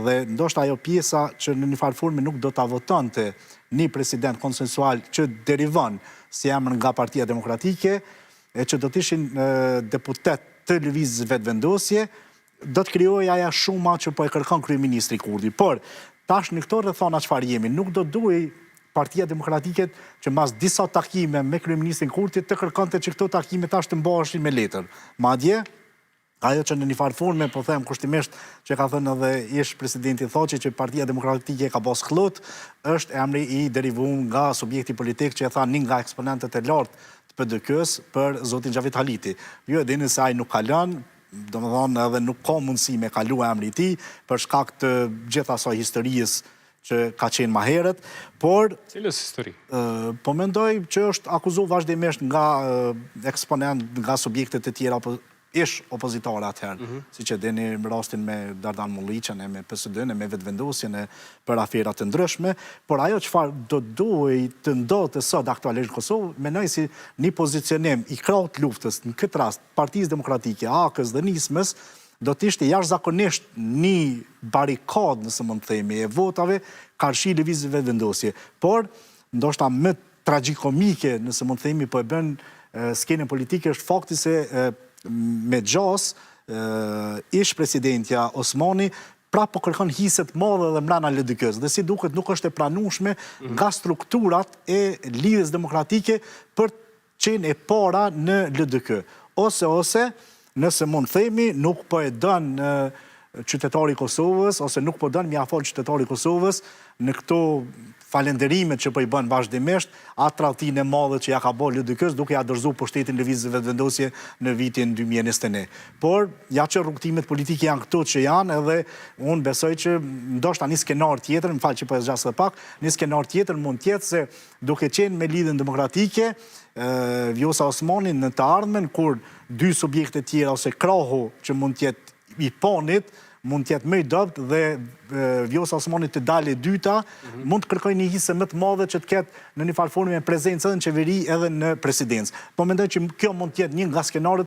dhe ndoshta ajo pjesa që në një farë forme nuk do ta votonte një president konsensual që derivon si emër nga Partia Demokratike e që do të ishin deputet të lëvizjes vetëvendosje, do të krijojë ajo shuma që po e kërkon kryeministri Kurdi. Por tash në këto rrethona çfarë jemi, nuk do duhej Partia Demokratike që mas disa takime me kryeministrin Kurti të kërkonte që këto takime tash të mbaheshin me letër. Madje ajo që në një farë forme, po them kushtimisht që ka thënë edhe ish presidenti Thaçi që Partia Demokratike ka bos xhllot, është emri i derivuar nga subjekti politik që e tha një nga eksponentët e lartë të PDK-s për zotin Xhavit Haliti. Ju e dini se ai nuk ka lënë, domethënë edhe nuk ka mundësi me kalu emri i tij për shkak të gjithë asaj historisë që ka qenë më herët, por cilës histori? Po mendoj që është akuzuar vazhdimisht nga eksponent, nga subjektet e tjera ish opozitare atëherë, siç e dini rastin me Dardan Mulliçën, me PSD-n, me vetëvendosjen për afera të ndryshme, por ajo çfarë do duhej të ndodhte sot aktualisht në Kosovë, mendoj si një pozicionim i krahut luftës, në këtë rast Partisë Demokratike, AK-s dhe Nismës, do të ishte jashtëzakonisht një barikadë, nëse mund të themi, e votave karshi lëvizjes vetëvendosje. Por ndoshta më tragjikomike, nëse mund të themi, po e bën skenën politike është fakti se me gjas ish presidentja Osmani po kërkon hise të mëdha dhe mbrana LDK-s, dhe si duket nuk është e pranueshme nga strukturat e Lidhjes Demokratike për qenë e para në LDK. Ose nëse mund themi, nuk po e dën qytetari i Kosovës, ose nuk po dën mjafol qytetari i Kosovës në këto falenderimet që po i bën vazhdimisht, atë tradhtinë e madhe që ja ka bërë LDK-s duke ja dorëzuar pushtetin lëvizjes vetëvendosje në vitin 2021. Por ja që rrugtimet politike janë këto që janë, edhe unë besoj që ndoshta një skenar tjetër, më fal që po e zgjas edhe pak, një skenar tjetër mund të jetë se duke qenë me Lidhjen Demokratike, Vjosa Osmani në të ardhmen, kur dy subjekte tjera ose krahu që mund të jetë i ponit, mund të jetë më i dobët dhe Vjosa Osmani të dalë e dyta, mund të kërkojë një hise më të madhe që të ketë në një farë forme prezencë edhe në qeveri edhe në presidencë. Po mendoj që kjo mund të jetë një nga skenarët